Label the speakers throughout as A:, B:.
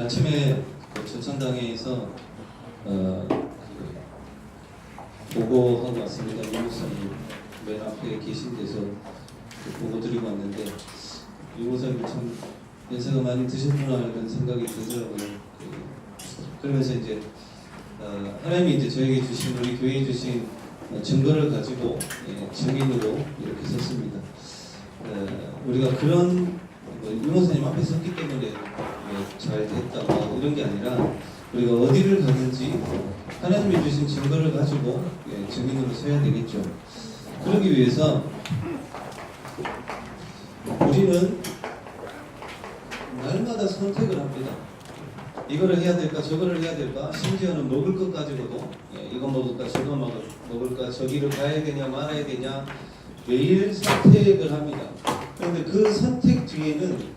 A: 아침에 그 조천당에서 보고하고 왔습니다. 유목사님 맨 앞에 계신 데서 보고 드리고 왔는데 유목사님 참 연세가 많이 드셨구나 이런 생각이 들더라고요. 그러면서 이제 하나님이 이제 저에게 주신 우리 교회에 주신 증거를 가지고 증인으로 이렇게 섰습니다. 우리가 그런 유목사님 앞에 섰기 때문에 잘 됐다 이런 게 아니라 우리가 어디를 가든지 하나님이 주신 증거를 가지고 증인으로 서야 되겠죠. 그러기 위해서 우리는 날마다 선택을 합니다. 이거를 해야 될까 저거를 해야 될까, 심지어는 먹을 것 가지고도 이거 먹을까 저거 먹을까, 저기를 가야 되냐 말아야 되냐 매일 선택을 합니다. 그런데 그 선택 뒤에는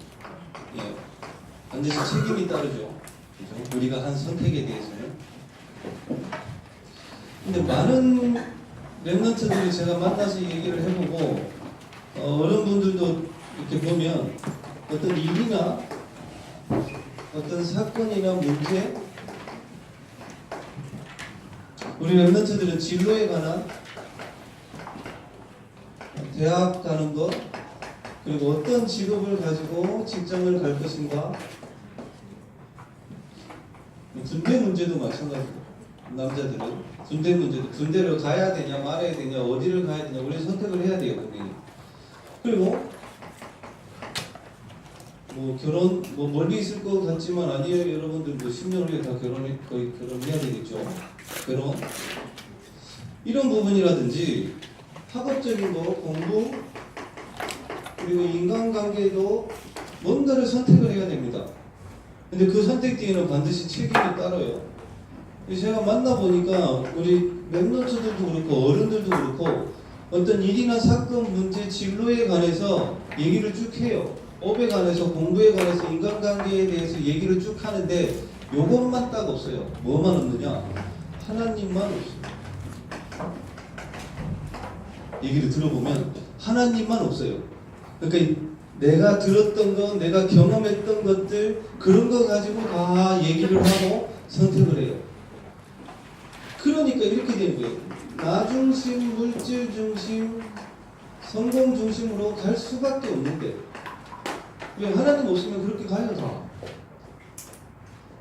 A: 반드시 책임이 따르죠. 그렇죠? 우리가 한 선택에 대해서는. 근데 많은 랩런트들이 제가 만나서 얘기를 해보고 어른 분들도 이렇게 보면 어떤 일이나 어떤 사건이나 문제, 우리 랩런트들은 진로에 관한, 대학 가는 것, 그리고 어떤 직업을 가지고 직장을 갈 것인가, 군대 문제도 마찬가지고, 남자들은 군대 문제도 군대를 가야 되냐 말아야 되냐 어디를 가야 되냐 우리 선택을 해야 돼요. 그리고 결혼 멀리 있을 것 같지만 아니에요. 여러분들 10년 후에 다 거의 결혼해야 되겠죠. 결혼 이런 부분이라든지 학업적인 거, 공부, 그리고 인간관계도 뭔가를 선택을 해야 됩니다. 근데 그 선택 뒤에는 반드시 책임이 따라요. 제가 만나보니까 우리 멤버들도 그렇고 어른들도 그렇고 어떤 일이나 사건, 문제, 진로에 관해서 얘기를 쭉 해요. 업에 관해서, 공부에 관해서, 인간관계에 대해서 얘기를 쭉 하는데 요것만 딱 없어요. 뭐만 없느냐? 하나님만 없어요. 얘기를 들어보면 하나님만 없어요. 그러니까 내가 들었던 것, 내가 경험했던 것들 그런 거 가지고 다 얘기를 하고 선택을 해요. 그러니까 이렇게 되는 거예요. 나 중심, 물질 중심, 성공 중심으로 갈 수밖에 없는데 왜 하나님 없으면 그렇게 가요 다.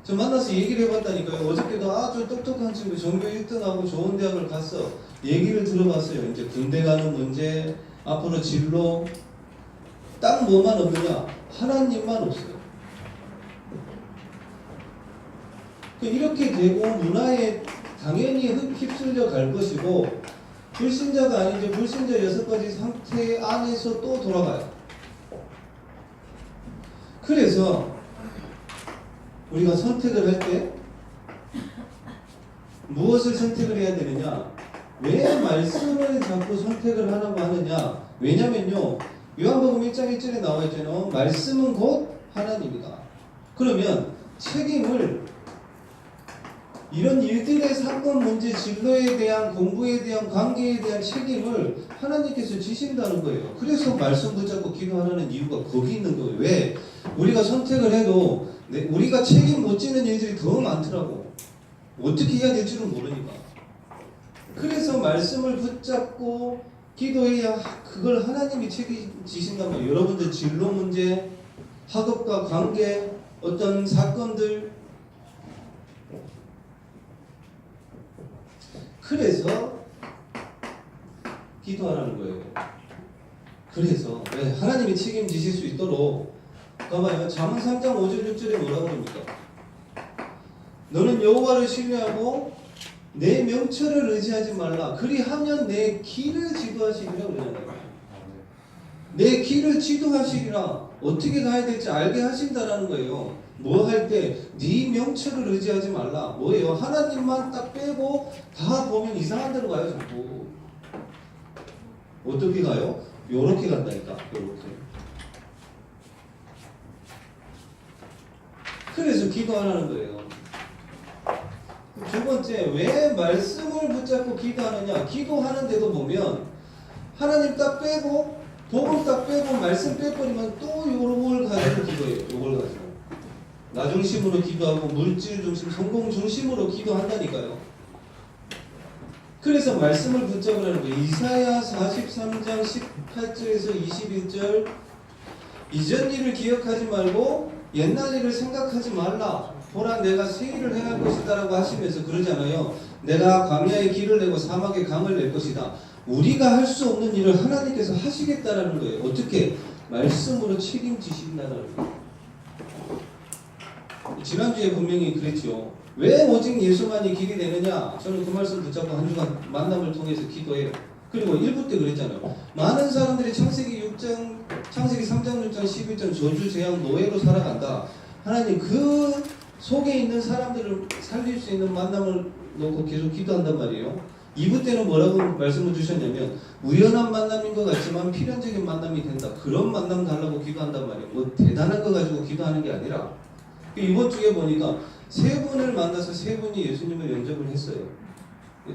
A: 저 만나서 얘기를 해봤다니까요. 어저께도 아주 똑똑한 친구 전교 1등하고 좋은 대학을 갔어. 얘기를 들어봤어요. 이제 군대 가는 문제, 앞으로 진로, 딱 뭐만 없느냐? 하나님만 없어요. 이렇게 되고 문화에 당연히 휩쓸려 갈 것이고 불신자가 아니죠. 불신자 6가지 상태 안에서 또 돌아가요. 그래서 우리가 선택을 할 때 무엇을 선택을 해야 되느냐? 왜 말씀을 자꾸 선택을 하라고 하느냐? 왜냐면요. 요한복음 1장 1절에 나와 있잖아요. 말씀은 곧 하나님이다. 그러면 책임을 이런 일들의 사건, 문제, 진로에 대한, 공부에 대한, 관계에 대한 책임을 하나님께서 지신다는 거예요. 그래서 말씀 붙잡고 기도하라는 이유가 거기 있는 거예요. 왜? 우리가 선택을 해도 우리가 책임 못 지는 일들이 더 많더라고. 어떻게 해야 될지는 모르니까. 그래서 말씀을 붙잡고 기도해야 그걸 하나님이 책임지신단 말이에요. 여러분들 진로 문제, 학업과 관계, 어떤 사건들, 그래서 기도하라는 거예요. 그래서 왜 하나님이 책임지실 수 있도록 봐봐요. 잠언 3장 5절 6절에 뭐라고 합니까? 너는 여호와를 신뢰하고 내 명철을 의지하지 말라. 그리하면 내 길을 지도하시리라 그러잖아요. 내 길을 지도하시리라. 어떻게 가야 될지 알게 하신다라는 거예요. 뭐 할 때 네 명철을 의지하지 말라. 뭐예요? 하나님만 딱 빼고 다 보면 이상한 데로 가요. 자꾸. 어떻게 가요? 요렇게 간다니까. 요렇게. 그래서 기도하라는 거예요. 두 번째, 왜 말씀을 붙잡고 기도하느냐? 기도하는데도 보면 하나님 딱 빼고 복음 딱 빼고 말씀 빼버리면 또 요걸 가지고 기도해요. 요걸 가지고. 나 중심으로 기도하고 물질 중심, 성공 중심으로 기도한다니까요. 그래서 말씀을 붙잡으라는 거예요. 이사야 43장 18절에서 21절 이전 일을 기억하지 말고 옛날 일을 생각하지 말라. 보라 내가 새 일을 행할 것이다 라고 하시면서 그러잖아요. 내가 광야에 길을 내고 사막에 강을 낼 것이다. 우리가 할 수 없는 일을 하나님께서 하시겠다라는 거예요. 어떻게? 말씀으로 책임지신다는 거예요. 지난주에 분명히 그랬죠. 왜 오직 예수만이 길이 되느냐? 저는 그 말씀 붙잡고 한 주간 만남을 통해서 기도해요. 그리고 1부 때 그랬잖아요. 많은 사람들이 창세기 3장 6장 11장 저주 재앙 노예로 살아간다. 하나님 그 속에 있는 사람들을 살릴 수 있는 만남을 놓고 계속 기도한단 말이에요. 2부 때는 뭐라고 말씀을 주셨냐면 우연한 만남인 것 같지만 필연적인 만남이 된다. 그런 만남 달라고 기도한단 말이에요. 뭐 대단한 거 가지고 기도하는 게 아니라 이번 주에 보니까 세 분을 만나서 세 분이 예수님을 영접을 했어요.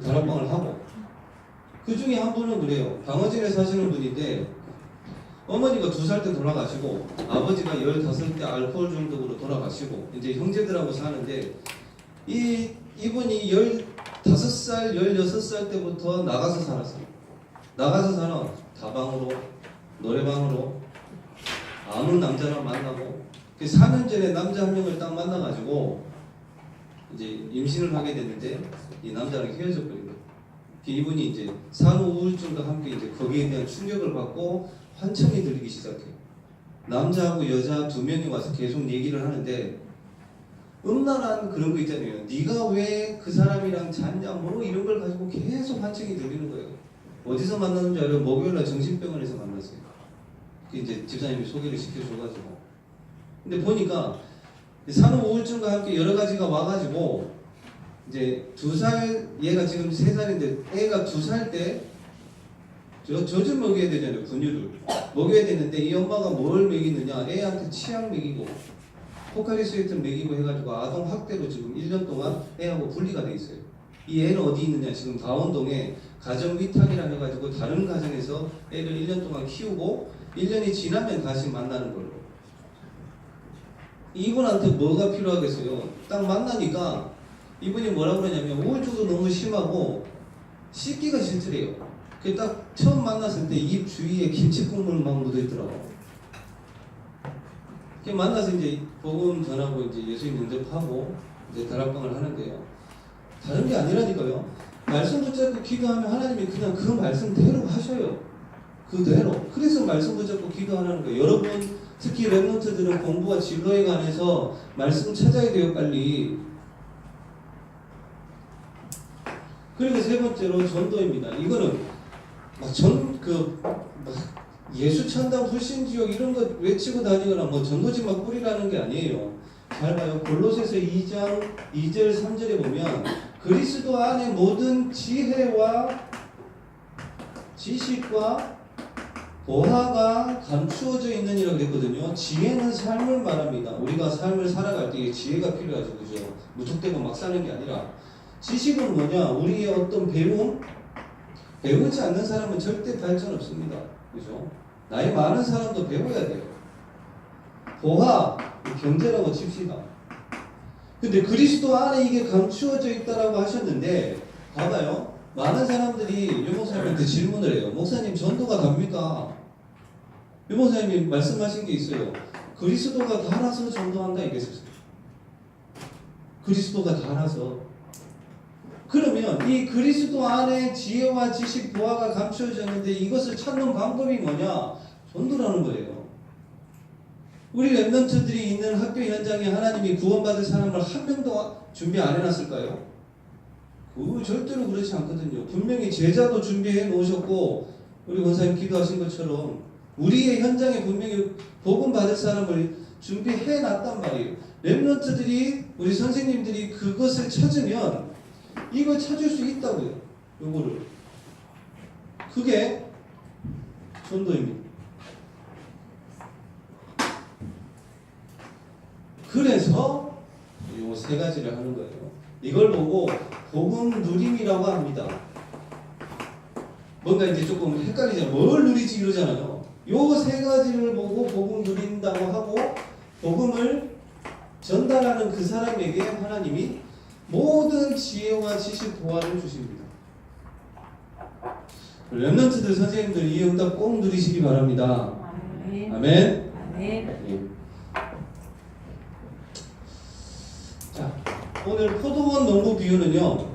A: 다락방을 하고 그 중에 한 분은 그래요. 방어진에 사시는 분인데 어머니가 2살 때 돌아가시고 아버지가 15대 알코올 중독으로 돌아가시고 이제 형제들하고 사는데 이분이 15살, 16살 때부터 나가서 살았어요. 나가서 살아 다방으로 노래방으로 아무 남자나 만나고 4년 전에 남자 한 명을 딱 만나가지고 이제 임신을 하게 됐는데 이 남자랑 헤어져버린 거예요. 이분이 이제 산후 우울증과 함께 이제 거기에 대한 충격을 받고 환청이 들리기 시작해요. 남자하고 여자 2명이 와서 계속 얘기를 하는데 음란한 그런 거 있잖아요. 네가 왜 그 사람이랑 잤냐 뭐 이런 걸 가지고 계속 환청이 들리는 거예요. 어디서 만나는 줄 알아요? 목요일날 정신병원에서 만났어요. 이제 집사님이 소개를 시켜줘가지고 근데 보니까 산후 우울증과 함께 여러 가지가 와가지고 이제 2살 얘가 지금 3살인데 애가 2살 때 젖을 먹여야 되잖아요. 분유를 먹여야 되는데 이 엄마가 뭘 먹이느냐 애한테 치약 먹이고 포카리스웨트 먹이고 해가지고 아동 학대로 지금 1년 동안 애하고 분리가 돼 있어요. 이 애는 어디 있느냐 지금 강원동에 가정 위탁이라 해가지고 다른 가정에서 애를 1년 동안 키우고 1년이 지나면 다시 만나는 걸로. 이분한테 뭐가 필요하겠어요? 딱 만나니까 이분이 뭐라 그러냐면 우울증도 너무 심하고 씻기가 싫더래요. 그 딱 처음 만났을 때 입 주위에 김치 국물만 묻어있더라고. 그 만나서 이제 복음 전하고 이제 예수님 영접하고 이제 다락방을 하는데요. 다른 게 아니라니까요. 말씀 붙잡고 기도하면 하나님이 그냥 그 말씀대로 하셔요. 그대로. 그래서 말씀 붙잡고 기도하라는 거예요. 여러분 특히 랩런트들은 공부와 진로에 관해서 말씀 찾아야 돼요. 빨리. 그리고 세 번째로 전도입니다. 이거는 예수 천당 불신지옥 이런 거 외치고 다니거나 뭐 전도지 막 뿌리라는 게 아니에요. 잘 봐요. 골로새서 2장 2절 3절에 보면 그리스도 안에 모든 지혜와 지식과 보화가 감추어져 있느니라 그랬거든요. 지혜는 삶을 말합니다. 우리가 삶을 살아갈 때 지혜가 필요하죠. 그죠? 무턱대고 막 사는 게 아니라 지식은 뭐냐? 우리의 어떤 배우지 않는 사람은 절대 발전 없습니다. 그죠? 나이 많은 사람도 배워야 돼요. 보화, 경제라고 칩시다. 근데 그리스도 안에 이게 감추어져 있다라고 하셨는데 봐봐요. 많은 사람들이 유 목사님한테 질문을 해요. 목사님 전도가 답니까? 유 목사님이 말씀하신 게 있어요. 그리스도가 달아서 전도한다 이랬었어요. 그리스도가 달아서. 그러면 이 그리스도 안에 지혜와 지식, 보화가 감추어졌는데 이것을 찾는 방법이 뭐냐? 전도라는 거예요. 우리 랩런트들이 있는 학교 현장에 하나님이 구원받을 사람을 한 명도 준비 안 해놨을까요? 절대로 그렇지 않거든요. 분명히 제자도 준비해 놓으셨고 우리 권사님 기도하신 것처럼 우리의 현장에 분명히 복음 받을 사람을 준비해 놨단 말이에요. 랩런트들이 우리 선생님들이 그것을 찾으면 이걸 찾을 수 있다고요. 요거를. 그게 전도입니다. 그래서 요 3가지를 하는 거예요. 이걸 보고 복음 누림이라고 합니다. 뭔가 이제 조금 헷갈리잖아요. 뭘 누리지 이러잖아요. 요 3가지를 보고 복음 누린다고 하고 복음을 전달하는 그 사람에게 하나님이 모든 지혜와 지식 보화를 주십니다. 렘넌트들 선생님들 이 응답 꼭 누리시기 바랍니다.
B: 아멘.
A: 아멘.
B: 아멘.
A: 예. 자, 오늘 포도원 농부 비유는요.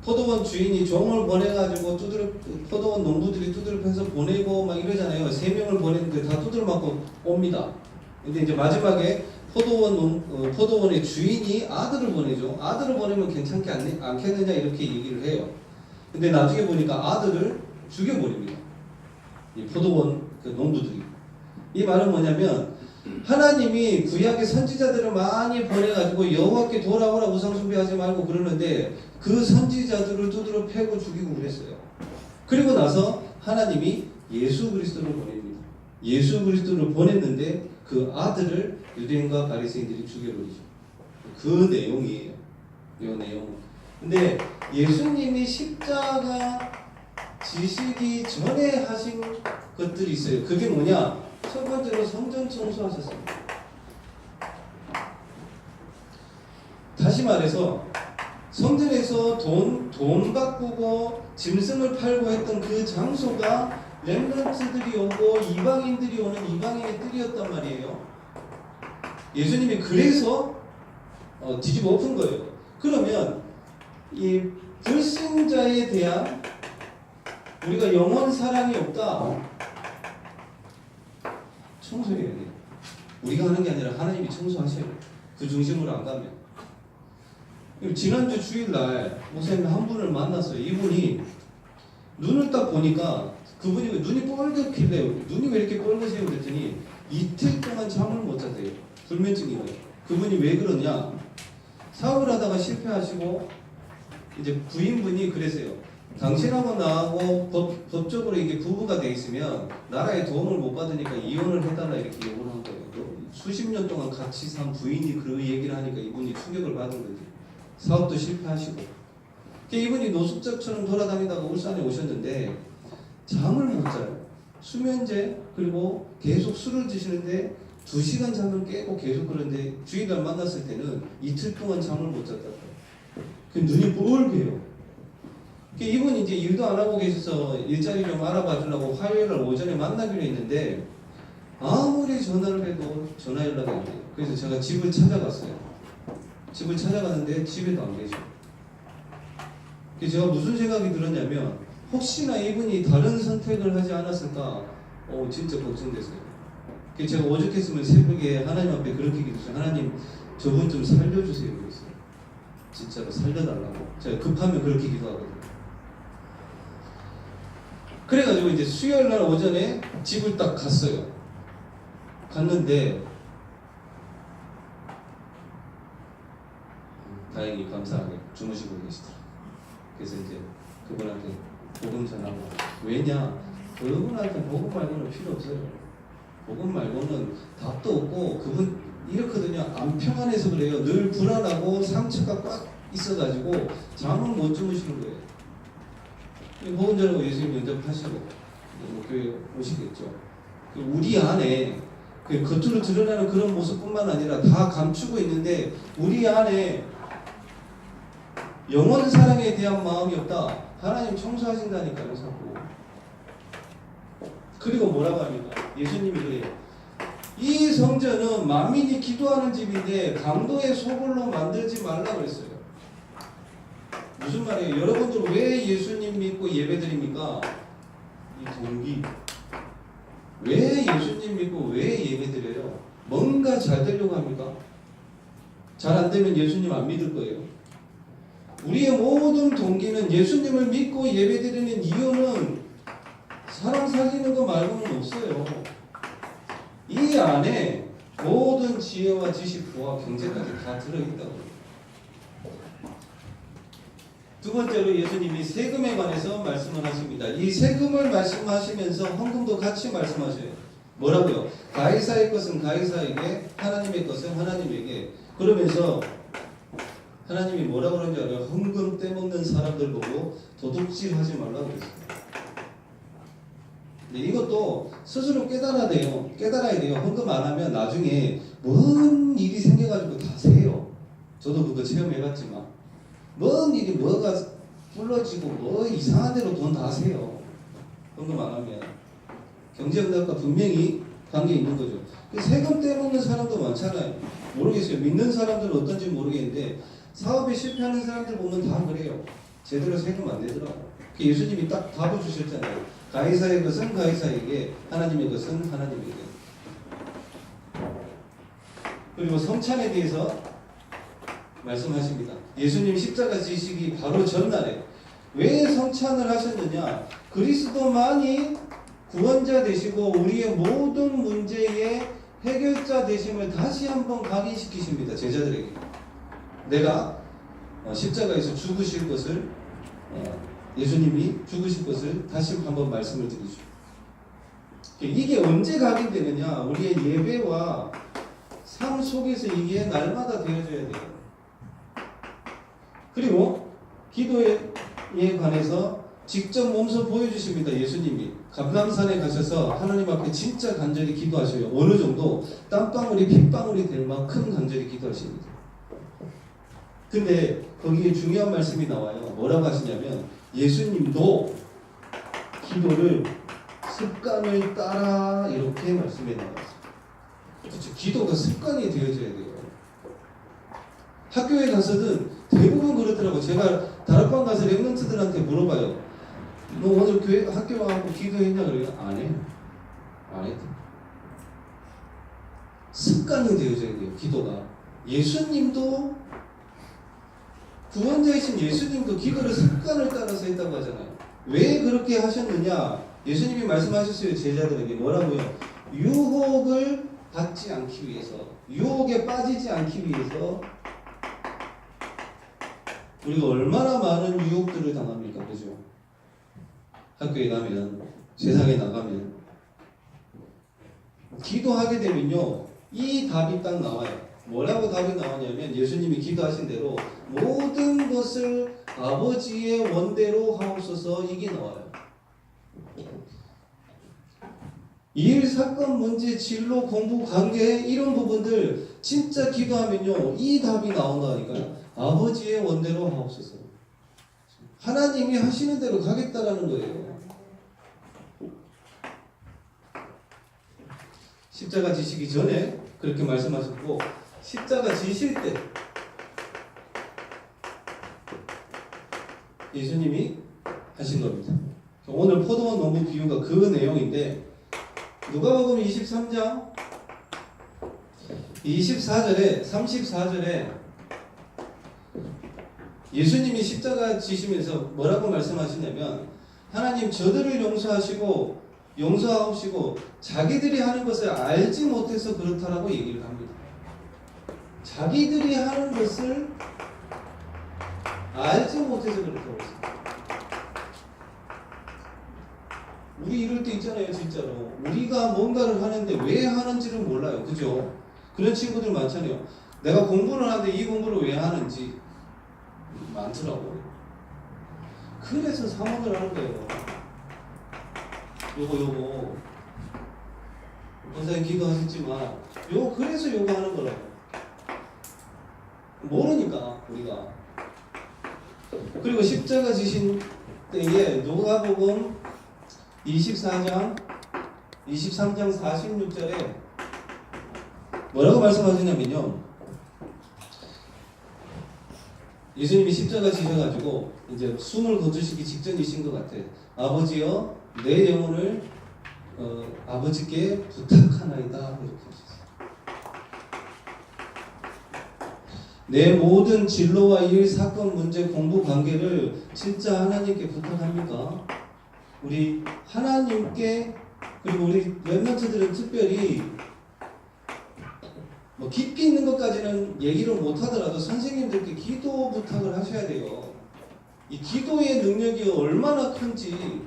A: 포도원 주인이 종을 보내가지고 포도원 농부들이 두드려 패서 보내고 막 이러잖아요. 3명을 보냈는데 다 두드려 맞고 옵니다. 근데 이제 마지막에 포도원의 주인이 아들을 보내죠. 아들을 보내면 괜찮지 않겠느냐 이렇게 얘기를 해요. 근데 나중에 보니까 아들을 죽여버립니다. 이 포도원 그 농부들이. 이 말은 뭐냐면 하나님이 구약의 선지자들을 많이 보내가지고 여호와께 돌아오라 우상 숭배하지 말고 그러는데 그 선지자들을 두드려 패고 죽이고 그랬어요. 그리고 나서 하나님이 예수 그리스도를 보냅니다. 예수 그리스도를 보냈는데 그 아들을 유대인과 바리새인들이 죽여버리죠. 그 내용이에요. 이 내용. 근데 예수님이 십자가 지시기 전에 하신 것들이 있어요. 그게 뭐냐? 첫 번째로 성전 청소하셨습니다. 다시 말해서 성전에서 돈 바꾸고 짐승을 팔고 했던 그 장소가 렘넌트들이 오고 이방인들이 오는 이방인의 뜰이었단 말이에요. 예수님이 그래서 뒤집어 엎은 거예요. 그러면 이 불신자에 대한 우리가 영원 사랑이 없다. 청소해야 돼요. 우리가 하는 게 아니라 하나님이 청소하셔야 돼요. 그 중심으로 안 가면. 지난주 주일날 목사님 한 분을 만났어요. 이분이 눈을 딱 보니까 그분이 눈이 뻘겋길래 눈이 왜 이렇게 뻘겋어요? 그랬더니 이틀 동안 잠을 못 잤대요. 불면증이에요. 그분이 왜 그러냐? 사업을 하다가 실패하시고 이제 부인분이 그랬어요. 당신하고 나하고 법적으로 이게 부부가 돼 있으면 나라의 도움을 못 받으니까 이혼을 해달라 이렇게 요구를 한 거예요. 수십 년 동안 같이 산 부인이 그 얘기를 하니까 이분이 충격을 받은 거지. 사업도 실패하시고. 이분이 노숙자처럼 돌아다니다가 울산에 오셨는데 잠을 못 자요. 수면제 그리고 계속 술을 드시는데 2시간 잠을 깨고 계속 그러는데 주일날 만났을 때는 이틀 동안 잠을 못 잤다고. 그 눈이 뻘개요. 이분이 이제 일도 안 하고 계셔서 일자리 좀 알아봐 주려고 화요일날 오전에 만나기로 했는데 아무리 전화를 해도 전화 연락이 안 돼요. 그래서 제가 집을 찾아갔어요. 집을 찾아갔는데 집에도 안 계셔. 제가 무슨 생각이 들었냐면 혹시나 이분이 다른 선택을 하지 않았을까 진짜 걱정됐어요. 제가 오죽했으면 새벽에 하나님 앞에 그렇게 기도했어요. 하나님 저분 좀 살려주세요 그랬어요. 진짜로 살려달라고. 제가 급하면 그렇게 기도하거든요. 그래가지고 이제 수요일날 오전에 집을 딱 갔어요. 갔는데 다행히 감사하게 주무시고 계시더라고요. 그래서 이제 그분한테 복음 전하고. 왜냐? 그분한테 복음 말고는 필요 없어요. 복음 말고는 답도 없고 그분 이렇거든요. 안 평안해서 그래요. 늘 불안하고 상처가 꽉 있어가지고 잠을 못 주무시는 거예요. 복음 전하고 예수님 면접하시고 교회 오시겠죠. 우리 안에 겉으로 드러나는 그런 모습뿐만 아니라 다 감추고 있는데 우리 안에 영원 사랑에 대한 마음이 없다. 하나님 청소하신다니까요, 자꾸. 그리고 뭐라고 합니까? 예수님이 그래요. 이 성전은 만민이 기도하는 집인데 강도의 소굴로 만들지 말라 그랬어요. 무슨 말이에요? 여러분들 왜 예수님 믿고 예배드립니까? 이 동기. 왜 예수님 믿고 왜 예배드려요? 뭔가 잘 되려고 합니까? 잘 안 되면 예수님 안 믿을 거예요. 우리의 모든 동기는 예수님을 믿고 예배드리는 이유는 사람 살리는 거 말고는 없어요. 이 안에 모든 지혜와 지식, 부와 경제까지 다 들어있다고. 두 번째로 예수님이 세금에 관해서 말씀을 하십니다. 이 세금을 말씀하시면서 헌금도 같이 말씀하셔요. 뭐라고요? 가이사의 것은 가이사에게, 하나님의 것은 하나님에게. 그러면서 하나님이 뭐라고 그러는지 알아요? 헌금 떼먹는 사람들 보고 도둑질하지 말라고 그랬어요. 근데 이것도 스스로 깨달아야 돼요. 헌금 안 하면 나중에 뭔 일이 생겨가지고 다 세요. 저도 그거 체험해봤지만 뭔 일이 뭐가 불러지고 뭐 이상한 대로 돈 다 세요. 헌금 안 하면 경제응답과 분명히 관계 있는 거죠. 세금 떼먹는 사람도 많잖아요. 모르겠어요. 믿는 사람들은 어떤지 모르겠는데 사업에 실패하는 사람들 보면 다 그래요. 제대로 세금 안 내더라고. 예수님이 딱 답을 주셨잖아요. 가이사의 것은 가이사에게, 하나님의 것은 하나님에게. 그리고 성찬에 대해서 말씀하십니다. 예수님 십자가 지시기 바로 전날에 왜 성찬을 하셨느냐? 그리스도만이 구원자 되시고 우리의 모든 문제의 해결자 되심을 다시 한번 각인시키십니다. 제자들에게. 내가 십자가에서 죽으실 것을 예수님이 죽으실 것을 다시 한번 말씀을 드리죠. 이게 언제 각인되느냐? 우리의 예배와 삶 속에서 이게 날마다 되어져야 돼요. 그리고 기도에 관해서 직접 몸소 보여주십니다. 예수님이 감람산에 가셔서 하나님 앞에 진짜 간절히 기도하셔요. 어느 정도 땀방울이 핏방울이 될 만큼 간절히 기도하십니다. 근데 거기에 중요한 말씀이 나와요. 뭐라고 하시냐면 예수님도 기도를 습관을 따라 이렇게 말씀해 나와요. 그렇죠. 기도가 습관이 되어져야 돼요. 학교에 가서는 대부분 그렇더라고. 제가 다락방 가서 랩런트들한테 물어봐요. 너 오늘 교회 학교 와서 기도했냐? 그래요. 안 해요. 안 했다. 습관이 되어져야 돼요. 기도가. 예수님도 구원자이신 예수님도 기도를 습관을 따라서 했다고 하잖아요. 왜 그렇게 하셨느냐? 예수님이 말씀하셨어요. 제자들에게 뭐라고요? 유혹을 받지 않기 위해서, 유혹에 빠지지 않기 위해서. 우리가 얼마나 많은 유혹들을 당합니까? 그죠? 학교에 가면, 세상에 나가면 기도하게 되면요 이 답이 딱 나와요. 뭐라고 답이 나오냐면 예수님이 기도하신 대로 모든 것을 아버지의 원대로 하옵소서. 이게 나와요. 일, 사건, 문제, 진로, 공부, 관계 이런 부분들 진짜 기도하면요 이 답이 나온다니까요. 아버지의 원대로 하옵소서. 하나님이 하시는 대로 가겠다라는 거예요. 십자가 지시기 전에 그렇게 말씀하셨고 십자가 지실 때 예수님이 하신 겁니다. 오늘 포도원 농부 비유가 그 내용인데 누가복음 23장 24절에 34절에 예수님이 십자가 지시면서 뭐라고 말씀하시냐면 하나님 저들을 용서하옵시고 자기들이 하는 것을 알지 못해서 그렇다라고 얘기를 합니다. 자기들이 하는 것을 알지 못해서 그렇다고 했습니다. 우리 이럴 때 있잖아요. 진짜로 우리가 뭔가를 하는데 왜 하는지를 몰라요. 그죠? 그런 친구들 많잖아요. 내가 공부를 하는데 이 공부를 왜 하는지 많더라고요. 그래서 사모를 하는 거예요. 요거 권사님 기도하셨지만 그래서 요거 하는 거라고. 모르니까 우리가. 그리고 십자가 지신 때에 누가복음 23장 46절에 뭐라고 말씀하시냐면요. 예수님이 십자가 지셔가지고 이제 숨을 거두시기 직전이신 것 같아요. 아버지여 내 영혼을 아버지께 부탁하나이다 이렇게 하셨어요. 내 모든 진로와 일, 사건, 문제, 공부, 관계를 진짜 하나님께 부탁합니까? 우리 하나님께 그리고 우리 랩런트들은 특별히 뭐 깊이 있는 것까지는 얘기를 못하더라도 선생님들께 기도 부탁을 하셔야 돼요. 이 기도의 능력이 얼마나 큰지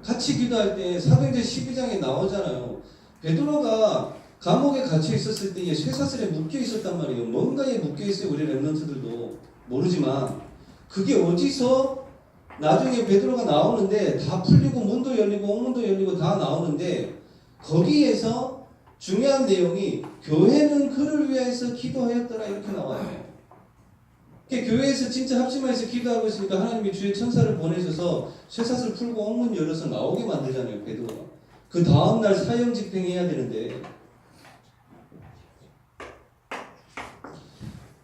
A: 같이 기도할 때 사도행전 12장에 나오잖아요. 베드로가 감옥에 갇혀 있었을 때 쇠사슬에 묶여 있었단 말이에요. 뭔가에 묶여 있어요. 우리 랩런트들도 모르지만 그게 어디서 나중에 베드로가 나오는데 다 풀리고 문도 열리고 옥문도 열리고 다 나오는데 거기에서 중요한 내용이 교회는 그를 위해서 기도하였더라 이렇게 나와요. 교회에서 진짜 합심해서 기도하고 있으니까 하나님이 주의 천사를 보내셔서 쇠사슬 풀고 옥문 열어서 나오게 만들잖아요. 베드로가. 그 다음날 사형 집행해야 되는데,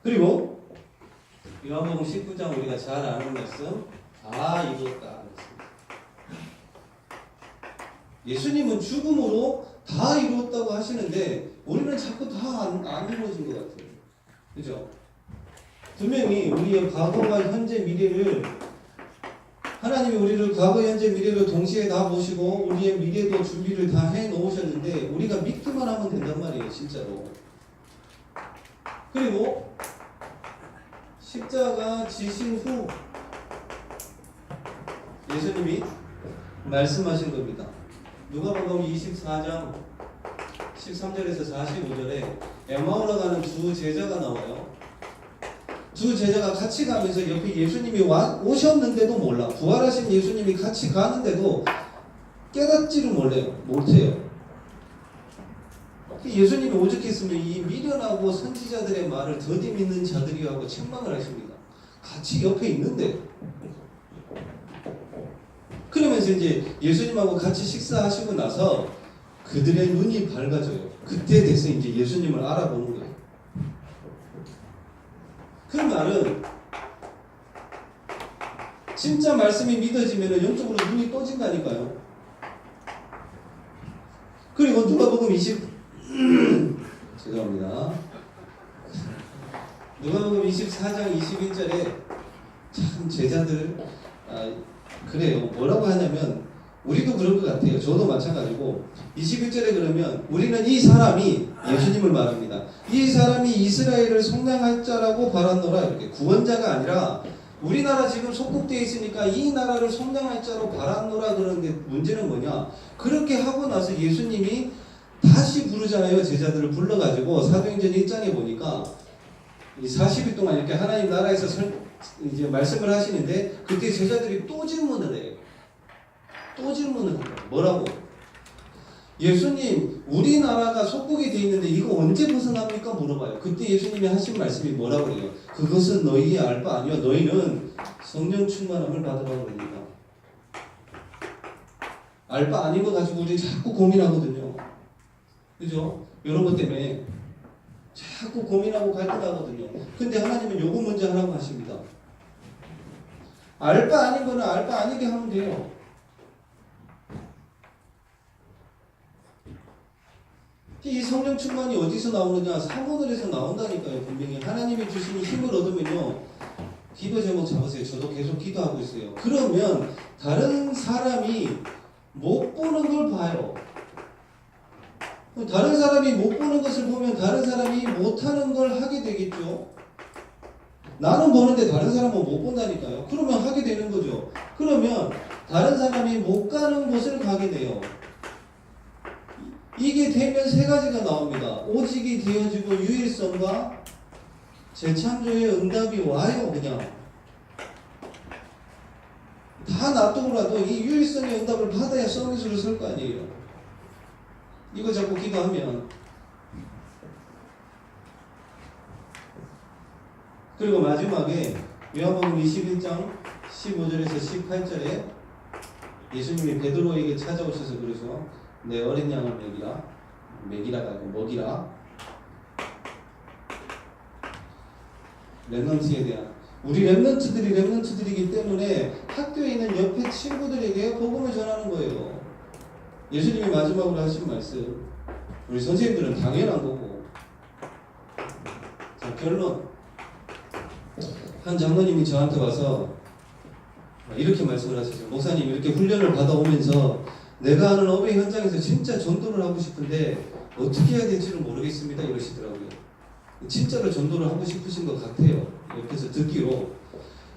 A: 그리고 요한복음 19장 우리가 잘 아는 말씀 다 이루었다. 예수님은 죽음으로 다 이루었다고 하시는데 우리는 자꾸 다 안 이루어진 것 같아요. 그죠? 분명히 우리의 과거와 현재 미래를 하나님이 우리를 과거 현재 미래를 동시에 다 보시고 우리의 미래도 준비를 다 해 놓으셨는데 우리가 믿기만 하면 된단 말이에요. 진짜로. 그리고 십자가 지신 후 예수님이 말씀하신 겁니다. 누가복음 24장 13절에서 45절에 에마오로 가는 두 제자가 나와요. 두 제자가 같이 가면서 옆에 예수님이 오셨는데도 몰라. 부활하신 예수님이 같이 가는데도 깨닫지를 못해요. 예수님이 오죽했으면 이 미련하고 선지자들의 말을 더디 믿는 자들이 하고 책망을 하십니다. 같이 옆에 있는데. 그러면서 이제 예수님하고 같이 식사하시고 나서 그들의 눈이 밝아져요. 그때 돼서 이제 예수님을 알아보는 거예요. 그 말은 진짜 말씀이 믿어지면 영적으로 눈이 떠진다니까요. 그리고 누가복음 24장 21절에 참 제자들 그래요. 뭐라고 하냐면 우리도 그런 것 같아요. 저도 마찬가지고 21절에 그러면 우리는 이 사람이 예수님을 말합니다. 이 사람이 이스라엘을 속량할 자라고 바랐노라. 이렇게 구원자가 아니라 우리나라 지금 속국되어 있으니까 이 나라를 속량할 자로 바랐노라. 그러는데 문제는 뭐냐? 그렇게 하고 나서 예수님이 다시 부르잖아요. 제자들을 불러가지고 사도행전 1장에 보니까 이 40일 동안 이렇게 하나님 나라에서 이제 말씀을 하시는데 그때 제자들이 또 질문을 해요. 또 질문을 해요. 뭐라고? 예수님, 우리나라가 속국이 되어 있는데 이거 언제 벗어납니까? 물어봐요. 그때 예수님이 하신 말씀이 뭐라고 그래요? 그것은 너희의 알 바 아니요. 너희는 성령 충만함을 받으라고 그러니까. 알 바 아닌 거 가지고 우리 자꾸 고민하거든요. 그죠? 이런 것 때문에 자꾸 고민하고 갈등하거든요. 근데 하나님은 요거 먼저 하라고 하십니다. 알 바 아닌 거는 알 바 아니게 하면 돼요. 이 성령 충만이 어디서 나오느냐? 사모들에서 나온다니까요. 분명히 하나님이 주시는 힘을 얻으면요. 기도 제목 잡으세요. 저도 계속 기도하고 있어요. 그러면 다른 사람이 못 보는 걸 봐요. 다른 사람이 못 보는 것을 보면 다른 사람이 못하는 걸 하게 되겠죠. 나는 보는데 다른 사람은 못 본다니까요. 그러면 하게 되는 거죠. 그러면 다른 사람이 못 가는 곳을 가게 돼요. 이게 되면 세 가지가 나옵니다. 오직이 되어지고 유일성과 재창조의 응답이 와요. 그냥 다 놔두고 라도 이 유일성의 응답을 받아야 서밋으로 설 거 아니에요. 이거 자꾸 기도하면. 그리고 마지막에 요한복음 21장 15절에서 18절에 예수님이 베드로에게 찾아오셔서 그러죠. 내 어린 양을 먹이라가 아니고 먹이라. 렘넌트에 대한 우리 렘넌트들이기 때문에 학교에 있는 옆에 친구들에게 복음을 전하는 거예요. 예수님이 마지막으로 하신 말씀 우리 선생님들은 당연한 거고. 자, 결론. 한 장로님이 저한테 와서 이렇게 말씀을 하셨어요. 목사님, 이렇게 훈련을 받아오면서 내가 하는 업의 현장에서 진짜 전도를 하고 싶은데 어떻게 해야 될지를 모르겠습니다. 이러시더라고요. 진짜로 전도를 하고 싶으신 것 같아요. 옆에서 듣기로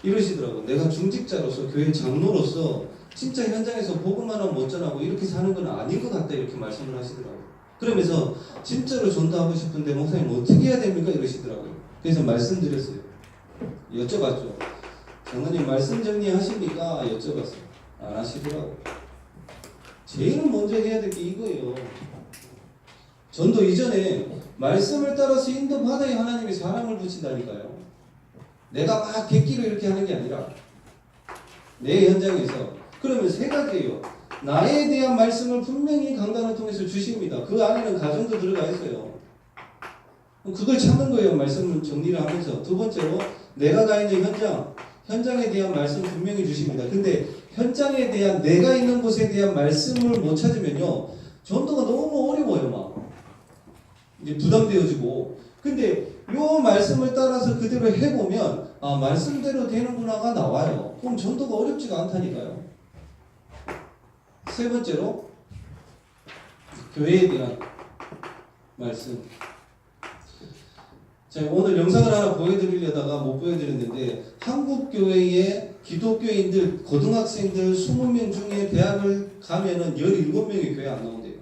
A: 이러시더라고요. 내가 중직자로서 교회 장로로서 진짜 현장에서 복음 하나 못 전하고 이렇게 사는 건 아닌 것 같다. 이렇게 말씀을 하시더라고요. 그러면서 진짜로 전도하고 싶은데 목사님 어떻게 해야 됩니까? 이러시더라고요. 그래서 말씀드렸어요. 여쭤봤죠. 장로님 말씀 정리하십니까? 여쭤봤어요. 안 하시더라고요. 제일 먼저 해야 될 게 이거예요. 전도 이전에 말씀을 따라서 인도받아야 하나님이 사람을 붙인다니까요. 내가 막 객기로 이렇게 하는 게 아니라 내 현장에서. 그러면 세 가지예요. 나에 대한 말씀을 분명히 강단을 통해서 주십니다. 그 안에는 가정도 들어가 있어요. 그걸 찾는 거예요. 말씀을 정리를 하면서. 두 번째로 내가 가 있는 현장에 대한 말씀 분명히 주십니다. 근데 현장에 대한 내가 있는 곳에 대한 말씀을 못 찾으면요, 전도가 너무 어려워요. 막 이제 부담되어지고. 근데 요 말씀을 따라서 그대로 해보면 아, 말씀대로 되는구나가 나와요. 그럼 전도가 어렵지가 않다니까요. 세 번째로 교회에 대한 말씀. 자, 오늘 영상을 하나 보여드리려다가 못 보여드렸는데, 한국 교회의 기독교인들, 고등학생들 20명 중에 대학을 가면은 17명이 교회 안 나온대요.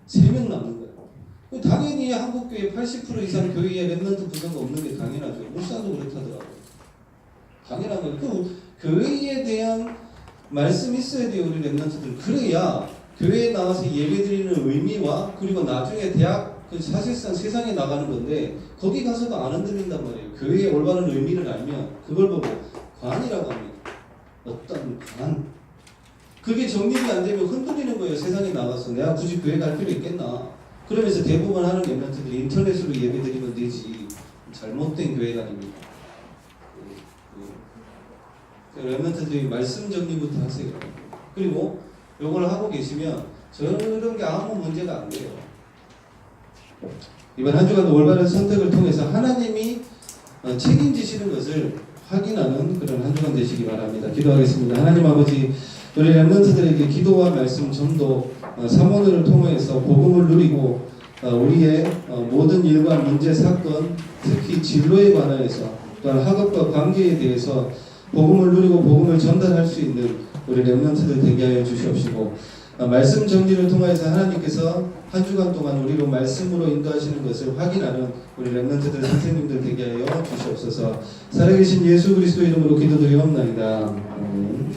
A: 3명 남는 거예요. 당연히 한국교회 80% 이상 교회에 렘넌트 부서가 없는 게 당연하죠. 울산도 그렇다더라고요. 당연한 거예요. 그 교회에 대한 말씀이 있어야 돼요, 우리 렘넌트들. 그래야 교회에 나와서 예배드리는 의미와, 그리고 나중에 대학, 사실상 세상에 나가는 건데 거기 가서도 안 흔들린단 말이에요. 교회의 올바른 의미를 알면 그걸 보고 관이라고 합니다. 어떤 관. 그게 정립이 안 되면 흔들리는 거예요. 세상에 나가서 내가 굳이 교회 갈 필요 있겠나. 그러면서 대부분 하는 렘넌트들이 인터넷으로 예배드리면 되지. 잘못된 교회가 아닙니다. 렘넌트들이 말씀 정리부터 하세요. 그리고 요걸 하고 계시면 저런 게 아무 문제가 안 돼요. 이번 한 주간도 올바른 선택을 통해서 하나님이 책임지시는 것을 확인하는 그런 한 주간 되시기 바랍니다. 기도하겠습니다. 하나님 아버지, 우리 렘넌트들에게 기도와 말씀, 전도, 사모들을 통해서 복음을 누리고 우리의 모든 일과 문제, 사건, 특히 진로에 관하여서 또한 학업과 관계에 대해서 복음을 누리고 복음을 전달할 수 있는 우리 렘넌트들 되게 하여 주시옵시고, 말씀 정리를 통해서 하나님께서 한 주간 동안 우리로 말씀으로 인도하시는 것을 확인하는 우리 렘넌트들 선생님들 되게 하여 주시옵소서. 살아계신 예수 그리스도 이름으로 기도드리옵나이다. 아멘.